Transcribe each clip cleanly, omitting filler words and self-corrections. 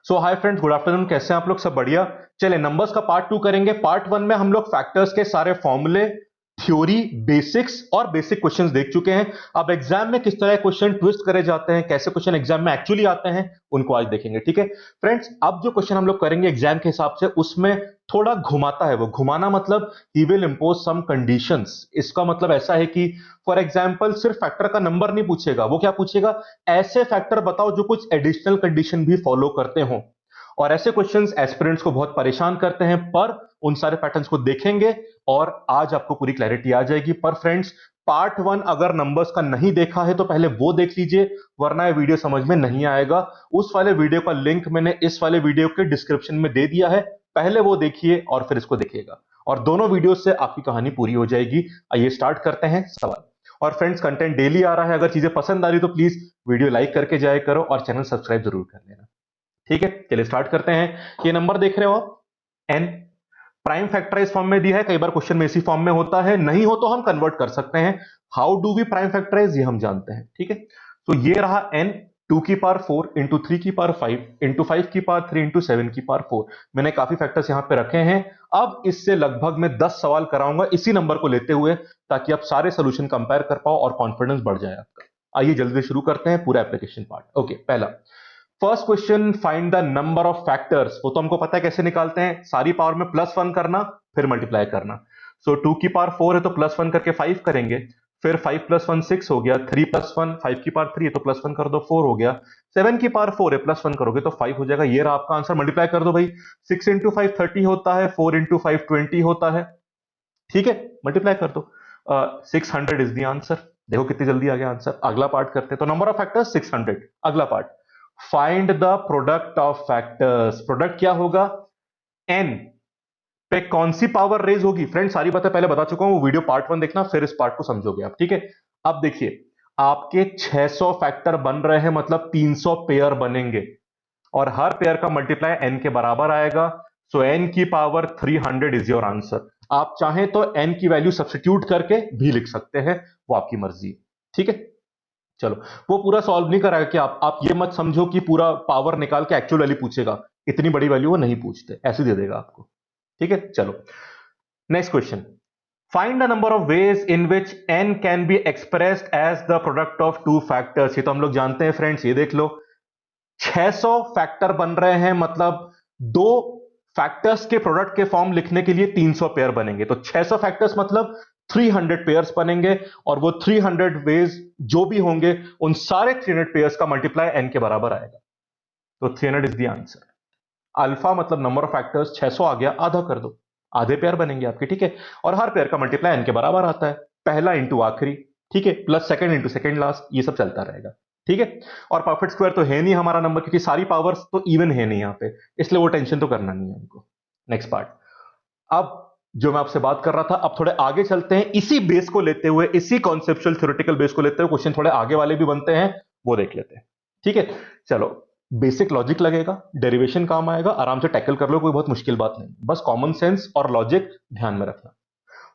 सो hi friends, good afternoon. कैसे हैं आप लोग? सब बढ़िया। चले नंबर्स का पार्ट 2 करेंगे। पार्ट 1 में हम लोग फैक्टर्स के सारे फॉर्मूले, थ्योरी, बेसिक्स और बेसिक क्वेश्चंस देख चुके हैं। अब एग्जाम में किस तरह क्वेश्चन ट्विस्ट करे जाते हैं, कैसे क्वेश्चन एग्जाम में एक्चुअली आते हैं, उनको आज देखेंगे। ठीक है फ्रेंड्स, अब जो क्वेश्चन हम लोग करेंगे एग्जाम के हिसाब से, उसमें थोड़ा घुमाता है। वो घुमाना मतलब he will impose some conditions. इसका मतलब ऐसा है कि फॉर एग्जांपल सिर्फ फैक्टर का नंबर नहीं पूछेगा। वो क्या पूछेगा? ऐसे फैक्टर बताओ जो कुछ एडिशनल कंडीशन भी फॉलो करते हो। और ऐसे क्वेश्चंस एस्पिरेंट्स को बहुत परेशान करते हैं, पर उन सारे पैटर्न्स को देखेंगे और आज आपको पूरी क्लैरिटी आ जाएगी। पर फ्रेंड्स, पार्ट 1 अगर नंबर्स का नहीं देखा है तो पहले वो देख लीजिए, वरना ये वीडियो समझ में नहीं आएगा। उस वाले वीडियो का लिंक मैंने इस वाले वीडियो के डिस्क्रिप्शन में दे दिया है, पहले वो देखिए और फिर इसको देखिएगा, और दोनों वीडियो से आपकी कहानी पूरी हो जाएगी। आइए स्टार्ट करते हैं सवाल। और फ्रेंड्स, कंटेंट डेली आ रहा है, अगर चीजें पसंद आ रही तो प्लीज वीडियो लाइक करके जाया करो और चैनल सब्सक्राइब जरूर कर लेना। ठीक है, चलिए स्टार्ट करते हैं। ये नंबर देख रहे हो आप, एन प्राइम फैक्टराइज फॉर्म में दिया है। कई बार क्वेश्चन में इसी फॉर्म में होता है, नहीं हो तो हम कन्वर्ट कर सकते हैं। How do we prime factorise, ये हम जानते हैं। ठीक है, तो ये रहा एन, 2 की पावर 4 इंटू 3 की पावर 5 इंटू 5 की पावर 3 इंटू 7 की पावर 4। मैंने काफी फैक्टर्स यहां पे रखे हैं। अब इससे लगभग मैं 10 सवाल कराऊंगा इसी नंबर को लेते हुए, ताकि आप सारे सोल्यूशन कंपेयर कर पाओ और कॉन्फिडेंस बढ़ जाए आपका। आइए जल्दी से शुरू करते हैं पूरा एप्लीकेशन पार्ट। ओके, पहला first question, find the number of factors. वो तो हमको पता है कैसे निकालते हैं, सारी पावर में +1 करना, फिर मल्टीप्लाई करना। सो 2 की पावर 4 है तो +1 करके 5 करेंगे, फिर 5 + 1 6 हो गया, 3 + 1 5 की पावर 3 है तो +1 कर दो 4 हो गया, 7 की पावर 4 है +1 करोगे तो 5 हो जाएगा। ये रहा आपका आंसर। मल्टीप्लाई कर दो भाई, 6 इंटू 5 30 होता है, 4 इंटू 5 20 होता है। ठीक है, मल्टीप्लाई कर दो, 600 इज द आंसर। देखो कितनी जल्दी आ गया आंसर। अगला पार्ट करते हैं। तो नंबर ऑफ फैक्टर्स 600। अगला part, find the product of factors. Product क्या होगा? एन पे कौन सी पावर रेज होगी? फ्रेंड, सारी बातें पहले बता चुका हूं, वीडियो पार्ट 1 देखना, फिर इस पार्ट को समझोगे आप। ठीक है, अब देखिए, आपके 600 फैक्टर बन रहे हैं, मतलब 300 पेयर बनेंगे, और हर पेयर का मल्टीप्लाई एन के बराबर आएगा। सो एन की पावर 300 इज योर आंसर। आप चाहें तो एन की वैल्यू सब्स्टिट्यूट करके भी लिख सकते हैं, वो आपकी मर्जी। ठीक है, चलो, वो पूरा सॉल्व नहीं कराएगा कि आप ये मत समझो कि पूरा पावर निकाल के एक्चुअल वैल्यू पूछेगा। इतनी बड़ी वैल्यू वो नहीं पूछते, ऐसे दे देगा आपको। ठीक है, चलो next question, find the number of ways in which n can be expressed as the product of two factors. ये तो हम लोग जानते हैं फ्रेंड्स, ये देख लो, 600 फैक्टर बन रहे हैं, मतलब दो फैक्टर्स के प्रोडक्ट के फॉर्म लिखने के लिए 300 पेयर बनेंगे। तो 600 फैक्टर्स मतलब 300 पेयर्स बनेंगे, और वो 300 वेज जो भी होंगे, उन सारे 300 पेयर्स का मल्टीप्लाई एन के बराबर आएगा। तो 300 इज द आंसर। अल्फा मतलब नंबर ऑफ फैक्टर्स 600 आ गया, आधा कर दो, आधे पेयर बनेंगे आपके। ठीक है, और हर पेयर का मल्टीप्लाई एन के बराबर आता है, पहला इंटू आखिरी। ठीक है, plus second into second last, ये सब चलता रहेगा। ठीक है, और परफेक्ट स्क्वायर तो है नहीं हमारा नंबर, क्योंकि सारी पावर्स तो इवन है नहीं यहाँ पे, इसलिए वो टेंशन तो करना नहीं है हमको। नेक्स्ट पार्ट, अब जो मैं आपसे बात कर रहा था, अब थोड़े आगे चलते हैं, इसी बेस को लेते हुए, इसी कॉन्सेप्चुअल थ्योरेटिकल बेस को लेते हुए क्वेश्चन थोड़े आगे वाले भी बनते हैं, वो देख लेते हैं। ठीक है, चलो, बेसिक लॉजिक लगेगा, डेरिवेशन काम आएगा, आराम से टैकल कर लो, कोई बहुत मुश्किल बात नहीं, बस कॉमन सेंस और लॉजिक ध्यान में रखना।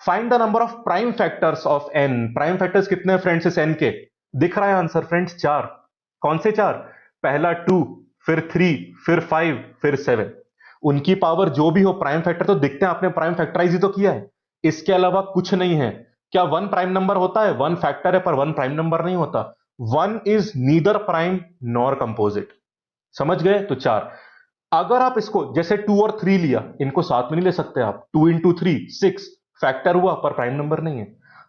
Find the number of prime factors of n. Prime factors कितने हैं फ्रेंड्स इस एन के? दिख रहा है आंसर फ्रेंड्स, 4। कौन से 4? पहला 2, फिर 3, फिर 5, फिर 7। उनकी पावर जो भी हो, प्राइम फैक्टर तो दिखते हैं, आपने प्राइम फैक्टराइज ही तो किया है, इसके अलावा कुछ नहीं है। क्या 1 प्राइम नंबर होता है? 1 फैक्टर है पर 1 प्राइम नंबर नहीं होता। 1 is neither prime nor composite. समझ गए? तो 4। अगर आप इसको जैसे 2 और 3 लिया, इनको साथ में नहीं ले सकते आप। 2 इंटू 3 6 फैक्टर हुआ पर प्राइम नंबर नहीं है।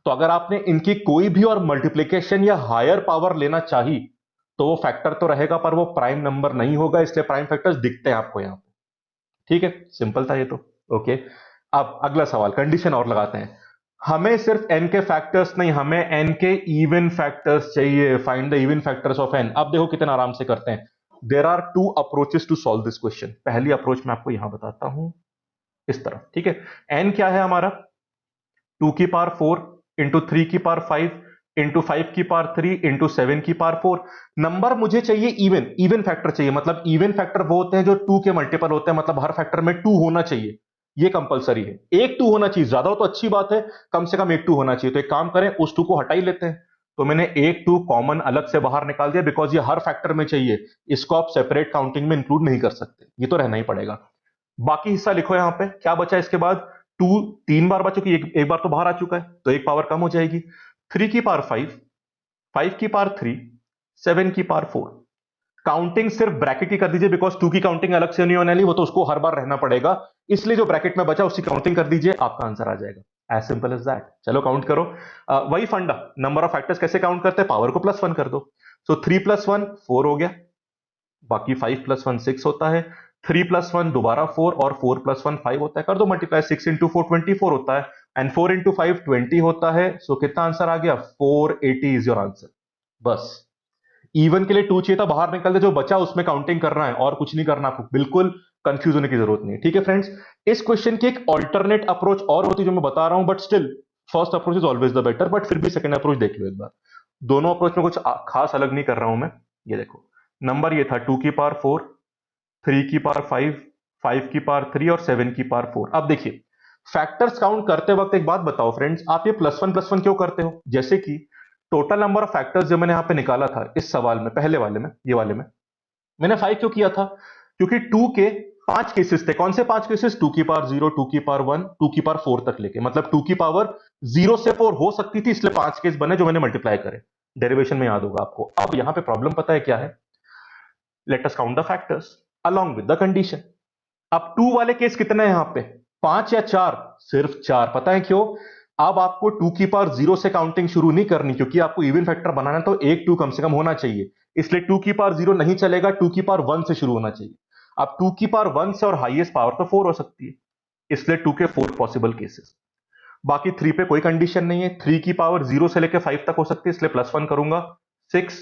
तो अगर आपने इनकी कोई भी और मल्टीप्लीकेशन या हायर पावर लेना चाही, तो वो फैक्टर तो रहेगा पर वो प्राइम नंबर नहीं होगा, इसलिए प्राइम फैक्टर्स दिखते हैं आपको यहां पे। ठीक है, सिंपल था ये तो। ओके, अब अगला सवाल, कंडीशन और लगाते हैं। हमें सिर्फ एन के फैक्टर्स नहीं, हमें एन के इवन फैक्टर्स चाहिए। Find the even factors of n. अब देखो कितना आराम से करते हैं। There are 2 approaches to solve this question. पहली अप्रोच मैं आपको यहां बताता हूं, इस तरफ। ठीक है, एन क्या है हमारा? 2 की पावर 4 इंटू 3 की पावर 5 इंटू 5 की पावर 3 इंटू 7 की पावर 4। नंबर मुझे चाहिए इवन, इवन फैक्टर चाहिए। मतलब इवन फैक्टर वो होते हैं जो 2 के मल्टीपल होते हैं, मतलब हर फैक्टर में 2 होना चाहिए, ये कंपलसरी है। एक 2 होना चाहिए, ज्यादा हो तो अच्छी बात है, कम से कम एक 2 होना चाहिए। तो एक काम करें, उस 2 को हटा ही लेते हैं। तो मैंने एक टू कॉमन अलग से बाहर निकाल दिया, बिकॉज ये हर फैक्टर में चाहिए, इसको आप सेपरेट काउंटिंग में इंक्लूड नहीं कर सकते, ये तो रहना ही पड़ेगा। बाकी हिस्सा लिखो यहां पे क्या बचा इसके बाद, टू तीन बार बचा, क्योंकि एक बार तो बाहर आ चुका है, तो एक पावर कम हो जाएगी। 3 की पावर 5, 5 की पावर 3, 7 की पावर 4। काउंटिंग सिर्फ ब्रैकेट की कर दीजिए, बिकॉज टू की काउंटिंग अलग से नहीं होने वाली, वो तो उसको हर बार रहना पड़ेगा, इसलिए जो ब्रैकेट में बचा उसकी काउंटिंग कर दीजिए, आपका आंसर आ जाएगा। As simple as that. चलो काउंट करो। वही फंडा, नंबर ऑफ फैक्टर्स कैसे काउंट करते हैं, पावर को +1 कर दो। सो 3 + 1 4 हो गया, बाकी 5 + 1 6 होता है, 3 + 1 दोबारा 4, और 4 + 1 5 होता है, कर दो मल्टीप्लाई, 6 × 4 24 होता है, एंड 4 × 5 20 होता है। सो कितना आंसर आ गया, 480 इज योर आंसर। बस इवन के लिए 2 चाहिए था, बाहर निकल दे, जो बचा उसमें काउंटिंग करना है और कुछ नहीं करना आपको, बिल्कुल कंफ्यूज होने की जरूरत नहीं है। ठीक है फ्रेंड्स, इस क्वेश्चन की एक ऑल्टरनेट अप्रोच और होती है जो मैं बता रहा हूं, but still first approach is always the better, but फिर भी सेकंड अप्रोच देख लो एक बार। दोनों अप्रोच में कुछ खास अलग नहीं कर रहा हूं मैं। ये देखो, नंबर ये था 2 की पावर 4, 3 की पावर 5, 5 की पावर 3 और 7 की पावर 4। अब देखिए, फैक्टर्स काउंट करते वक्त एक बात बताओ फ्रेंड्स, आप ये +1 +1 क्यों करते हो? जैसे कि टोटल नंबर ऑफ फैक्टर्स जो मैंने यहां पे निकाला था इस सवाल में, पहले वाले में, ये वाले में मैंने 5 क्यों किया था? क्योंकि 2 के 5 केसेस थे। कौन से 5 केसेस? 2 की पावर 0, 2 की पावर 1, 2 की पावर 4 तक लेके, मतलब 2 की पावर 0 से 4 हो सकती थी, इसलिए 5 केस बने जो मैंने मल्टीप्लाई करे। डेरिवेशन में याद होगा आपको। अब यहां पे प्रॉब्लम पता है क्या है? Let us count the factors along with the condition. अब 2 वाले केस कितने हैं यहां पे, 5 या 4? सिर्फ 4। पता है क्यों? अब आपको 2 की पावर 0 से काउंटिंग शुरू नहीं करनी, क्योंकि आपको इवन फैक्टर बनाना है, तो एक 2 कम से कम होना चाहिए, इसलिए 2 की पावर 0 नहीं चलेगा, 2 की पावर 1 से शुरू होना चाहिए। अब 2 की पावर 1 से और हाईएस्ट पावर तो 4 हो सकती है, इसलिए 2 के 4 पॉसिबल केसेस। बाकी 3 पे कोई कंडीशन नहीं है, 3 की पावर 0 से लेकर 5 तक हो सकती है, इसलिए +1 करूंगा 6।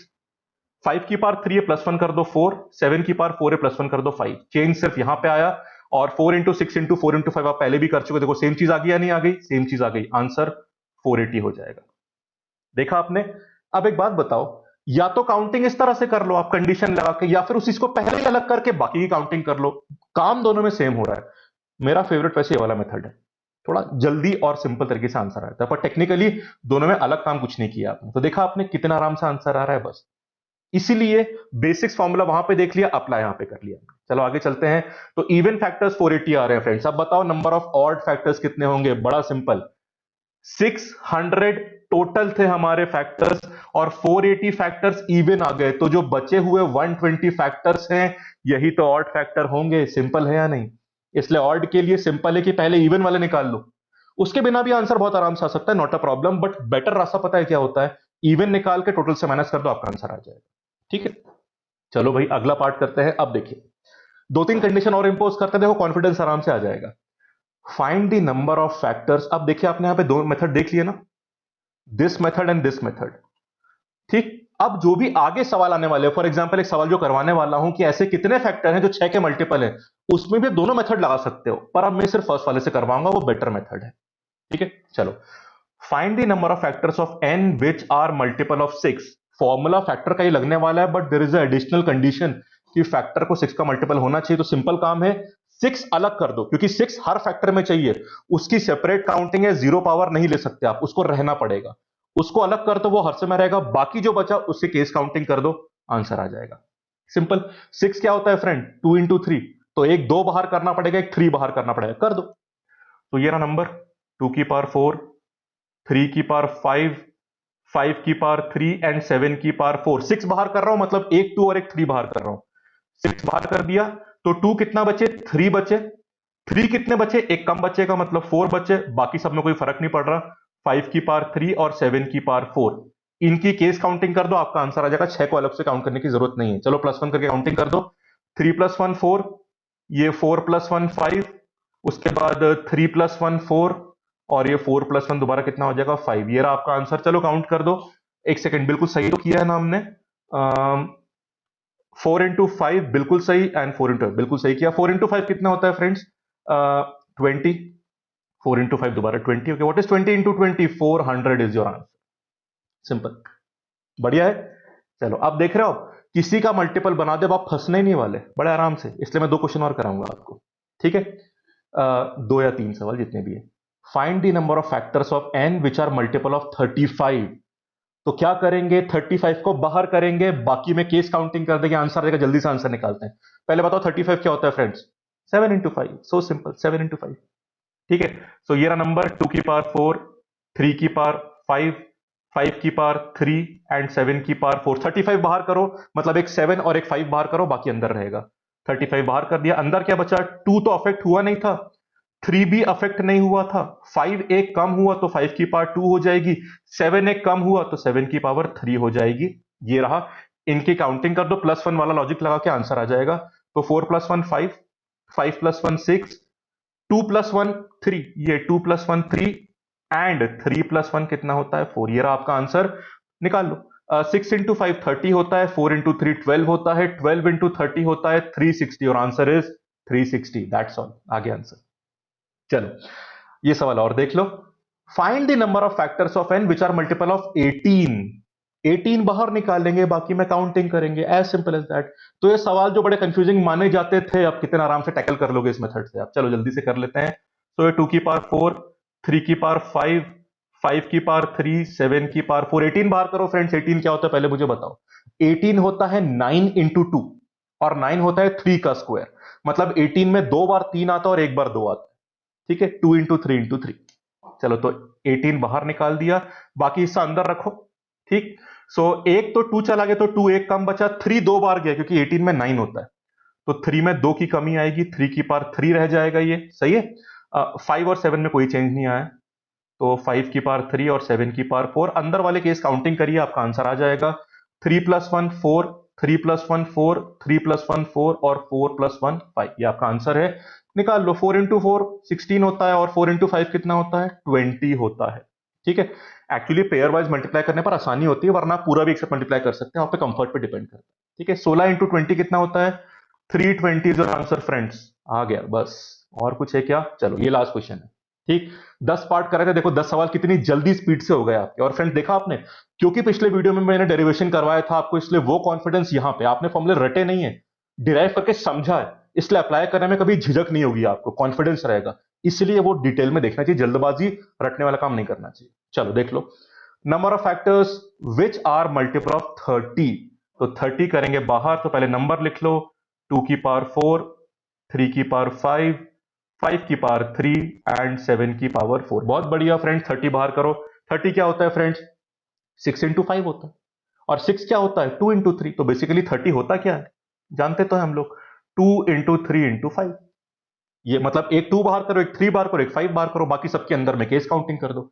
5 की पावर 3 है, +1 कर दो 4, 7 की पावर 4 है, +1 कर दो 5। चेंज सिर्फ यहां पे आया, और 4 × 6 × 4 × 5 आप पहले भी कर चुके, देखो सेम चीज आ गई या नहीं आ गई? सेम चीज आ गई, आंसर 480 हो जाएगा। देखा आपने? अब एक बात बताओ, या तो काउंटिंग इस तरह से कर लो आप कंडीशन लगा के, या फिर उस चीज को पहले ही अलग करके बाकी की काउंटिंग कर लो, काम दोनों में सेम हो रहा है। मेरा फेवरेट वैसे ये वाला मेथड है, थोड़ा जल्दी और सिंपल तरीके से आंसर आता है, पर टेक्निकली दोनों में अलग काम कुछ नहीं किया आपने, तो देखा आपने कितना आराम से आंसर आ रहा है। बस इसीलिए बेसिक्स फॉर्मूला वहां पे देख लिया, अप्लाई यहां पे कर लिया। चलो आगे चलते हैं। तो इवन फैक्टर्स 480 आ रहे हैं फ्रेंड्स। अब बताओ नंबर ऑफ ऑड फैक्टर्स कितने होंगे? बड़ा सिंपल, 600 टोटल थे हमारे फैक्टर्स, और 480 फैक्टर्स इवन आ गए, तो जो बचे हुए 120 फैक्टर्स हैं यही तो ऑड फैक्टर होंगे। सिंपल है या नहीं? इसलिए ऑड के लिए सिंपल है कि पहले इवन वाले निकाल लो, उसके बिना भी आंसर बहुत आराम से आ सकता है, not a problem, but better रास्ता पता है क्या होता है? इवन निकाल के टोटल से माइनस कर दो, आपका आंसर आ जाएगा। ठीक है, चलो भाई अगला पार्ट करते हैं। अब देखिए, 2-3 कंडीशन और इंपोज करते हैं, देखो कॉन्फिडेंस आराम से आ जाएगा। Find the number of factors. अब देखिए, आपने यहां पे दो मेथड देख लिए ना, this method and this method. ठीक, अब जो भी आगे सवाल आने वाले हैं, फॉर एग्जाम्पल एक सवाल जो करवाने वाला हूं कि ऐसे कितने फैक्टर हैं जो 6 के मल्टीपल है, उसमें भी दोनों मेथड लगा सकते हो, पर अब मैं सिर्फ फर्स्ट वाले से करवाऊंगा, वो बेटर मेथड है। ठीक है, चलो, find the number of factors of n which are multiple of 6। Formula factor का ही लगने वाला है, but there is additional condition कि फैक्टर को 6 का मल्टीपल होना चाहिए। तो सिंपल काम है, 6 अलग कर दो, क्योंकि 6 हर फैक्टर में चाहिए, उसकी सेपरेट काउंटिंग है, 0 पावर नहीं ले सकते आप, उसको रहना पड़ेगा, उसको अलग कर दो, वो हर समय रहेगा, बाकी जो बचा उससे केस काउंटिंग कर दो, आंसर आ जाएगा। सिंपल। 6 क्या होता है फ्रेंड? 2 × 3, तो एक 2 बाहर करना पड़ेगा, एक 3 बाहर करना पड़ेगा, कर दो। तो ये रहा नंबर, 2 की पावर 4, 3 की पावर 5, 5 की पावर 3 एंड 7 की पावर 4। 6 बाहर कर रहा हूं, मतलब एक 2 और एक 3 बाहर कर रहा हूं। 6 बाहर कर दिया, तो 2 कितना बचे? 3 बचे। 3 कितने बचे? एक कम बचेगा, मतलब 4 बचे, बाकी सब में कोई फर्क नहीं पड़ रहा। 5 की पावर 3 और 7 की पावर 4, इनकी केस काउंटिंग कर दो, आपका आंसर आ जाएगा। 6 को अलग से काउंट करने की जरूरत नहीं है। चलो +1 करके काउंटिंग कर दो। 3 + 1 4, ये 4 + 1 5, उसके बाद 3 + 1 4, और ये 4 + 1 दोबारा कितना हो जाएगा? 5। ये रहा आपका आंसर। चलो काउंट कर दो। एक सेकंड, बिल्कुल सही तो किया है ना हमने? 4 × 5 बिल्कुल सही, एंड 4 × बिल्कुल सही किया। 4 × 5 कितना होता है फ्रेंड्स? 20। 4 × 5 दोबारा 20। Okay, what is 20 × 20? 400 is your answer. Simple, बढ़िया है। चलो, अब देख रहे हो, किसी का मल्टीपल बना दे, अब आप फंसने ही नहीं वाले, बड़े आराम से। इसलिए मैं 2 क्वेश्चन और कराऊंगा आपको। ठीक है, 2 या 3 सवाल जितने भी है। Find the number of factors of n which are multiple of 35। तो क्या करेंगे, 35 को बाहर करेंगे, बाकी में केस काउंटिंग कर देंगे, आंसर आएगा, जल्दी से आंसर निकालते हैं। पहले बताओ 35 क्या होता है friends, 7 into 5, so simple, 7 into 5। ठीक है, सो ये रहा नंबर, 2 की पावर 4, 3 की पावर 5, 5 की पावर 3 एंड 7 की पावर 4। 35 बाहर करो, मतलब एक 7 और एक 5 बाहर करो, बाकी अंदर रहेगा। 35 बाहर कर दिया, अंदर क्या बचा, 2 तो अफेक्ट हुआ नहीं था, 3 भी अफेक्ट नहीं हुआ था, 5 एक कम हुआ तो 5 की पावर 2 हो जाएगी, 7 एक कम हुआ तो 7 की पावर 3 हो जाएगी। ये रहा, इनकी काउंटिंग कर दो, +1 वाला लॉजिक लगा के आंसर आ जाएगा। तो 4 + 1 5, 5 + 1 6, 2 + 1 3, ये 2 + 1 3 एंड 3 + 1 कितना होता है 4। ये रहा आपका आंसर, निकाल लो। 6 इंटू 5 30 होता है, 4 इंटू 3 12 होता है, 12 इंटू 30 होता है 360 और आंसर इज 360। दैट्स ऑल, आगे आंसर। चलो ये सवाल और देख लो, find the number of factors of N which are multiple of 18। 18 बाहर निकालेंगे, बाकी में काउंटिंग करेंगे, एज सिंपल एज दैट। तो ये सवाल जो बड़े कंफ्यूजिंग माने जाते थे, अब कितने आराम से टैकल कर लोगे इस मेथड से आप। चलो जल्दी से कर लेते हैं। तो ये 2 की पावर 4, 3 की पावर 5, 5 की पावर 3, 7 की पावर 4। 18 बाहर करो फ्रेंड्स, 18 क्या होता है पहले मुझे बताओ। 18 होता है 9 इंटू 2 और 9 होता है 3 का स्क्वायर, मतलब 18 में 2 बार 3 आता है और 1 बार 2 आता है। ठीक है, 2 इंटू 3 इंटू 3। चलो तो 18 बाहर निकाल दिया, बाकी हिस्सा अंदर रखो। ठीक, सो एक तो 2 चला गया तो 2 एक कम बचा, 3 दो बार गया क्योंकि 18 में 9 होता है, तो 3 में 2 की कमी आएगी, 3 की पावर 3 रह जाएगा, ये सही है। 5 और 7 में कोई चेंज नहीं आया, तो 5 की पावर 3 और 7 की पावर 4। अंदर वाले केस काउंटिंग करिए, आपका आंसर आ जाएगा। 3 + 1 4, 3 + 1 4, 3 + 1 4 और 4 + 1 5, ये आपका आंसर है। निकाल लो, 4 इंटू 4 16 होता है और 4 इंटू 5 कितना होता है 20 होता है। ठीक है, एक्चुअली पेयर वाइज मल्टीप्लाई करने पर आसानी होती है, वरना पूरा भी एक साथ मल्टीप्लाई कर सकते हैं, आप पे कंफर्ट पे डिपेंड करता है। ठीक है, 16 इंटू 20 कितना होता है 320 योर आंसर फ्रेंड्स, आ गया बस। और कुछ है क्या, चलो ये लास्ट क्वेश्चन है। ठीक, 10 पार्ट कर रहे थे, देखो 10 सवाल कितनी जल्दी स्पीड से हो गए आपके। और फ्रेंड्स देखा आपने, क्योंकि पिछले वीडियो में मैंने डेरिवेशन करवाया था आपको, इसलिए वो कॉन्फिडेंस यहां पे, आपने फॉर्मूले रटे नहीं है, डिराइव करके समझा है, इसलिए अप्लाई करने में कभी झिझक नहीं होगी, आपको कॉन्फिडेंस रहेगा। इसलिए वो डिटेल में देखना चाहिए, जल्दबाजी रटने वाला काम नहीं करना चाहिए। चलो देख लो, number of factors which are multiple of 30। तो 30 करेंगे बाहर, तो पहले नंबर लिख लो, 2 की पावर 4, 3 की पावर 5, 5 की पावर 3 एंड 7 की पावर 4। बहुत बढ़िया फ्रेंड्स, 30 बाहर करो। 30 क्या होता है फ्रेंड्स, 6 इंटू 5 होता है, और 6 क्या होता है 2 इंटू 3। तो बेसिकली 30 होता क्या है, जानते तो हैं हम लोग, 2 इंटू 3 इंटू 5। ये मतलब एक 2 बाहर करो, एक 3 बाहर करो, एक 5 बाहर करो, बाकी सबके अंदर में केस काउंटिंग कर दो।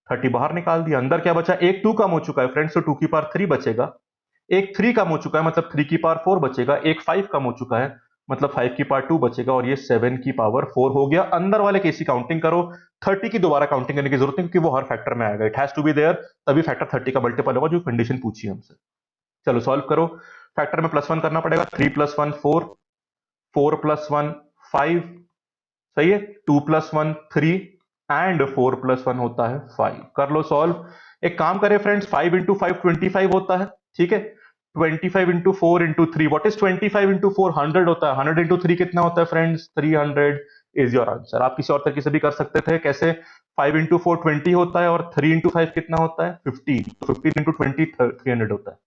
30 बाहर निकाल दिया, अंदर क्या बचा, एक 2 कम हो चुका है फ्रेंड्स, तो 2 की पावर 3 बचेगा, एक 3 कम हो चुका है मतलब 3 की पावर 4 बचेगा, एक 5 कम हो चुका है मतलब 5 की पावर 2 बचेगा, और ये 7 की पावर 4 हो गया। अंदर वाले केस की काउंटिंग करो, 30 की दोबारा काउंटिंग करने की जरूरत नहीं, क्योंकि वो हर फैक्टर में आएगा, it has to be there, तभी फैक्टर 30 का मल्टीपल होगा, जो कंडीशन पूछी हमसे। चलो सॉल्व करो, फैक्टर में +1 करना पड़ेगा, 3 + 1 4, 4 + 1 5, सही है, 2 + 1 3 एंड 4 + 1 होता है 5। कर लो सॉल्व। एक काम करें फ्रेंड्स, 5 इंटू 5 25 होता है, ठीक है। 25 into 4 into 3, what is 25 into 4, 100 होता है। 100 इंटू 3 कितना होता है फ्रेंड्स, 300 इज योर आंसर। आप किसी और तरीके से भी कर सकते थे, कैसे, 5 इंटू 4 20 होता है और 3 इंटू 5 कितना होता है 15, तो 15 इंटू 20 300 होता है।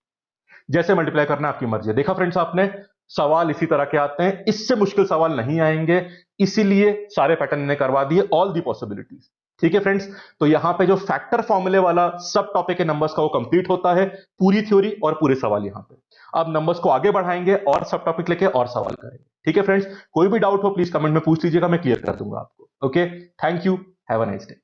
जैसे मल्टीप्लाई करना आपकी मर्जी है। देखा फ्रेंड्स आपने, सवाल इसी तरह के आते हैं, इससे मुश्किल सवाल नहीं आएंगे, इसीलिए सारे पैटर्न ने करवा दिए, ऑल दी पॉसिबिलिटीज। ठीक है फ्रेंड्स, तो यहां पे जो फैक्टर फॉर्मूले वाला सब टॉपिक के नंबर्स का वो कंप्लीट होता है, पूरी थ्योरी और पूरे सवाल यहां पे। अब नंबर्स को आगे बढ़ाएंगे और सब टॉपिक लेके और सवाल करेंगे। ठीक है फ्रेंड्स, कोई भी डाउट हो प्लीज कमेंट में पूछ लीजिएगा, मैं क्लियर कर दूंगा आपको। Okay, thank you, have a nice day.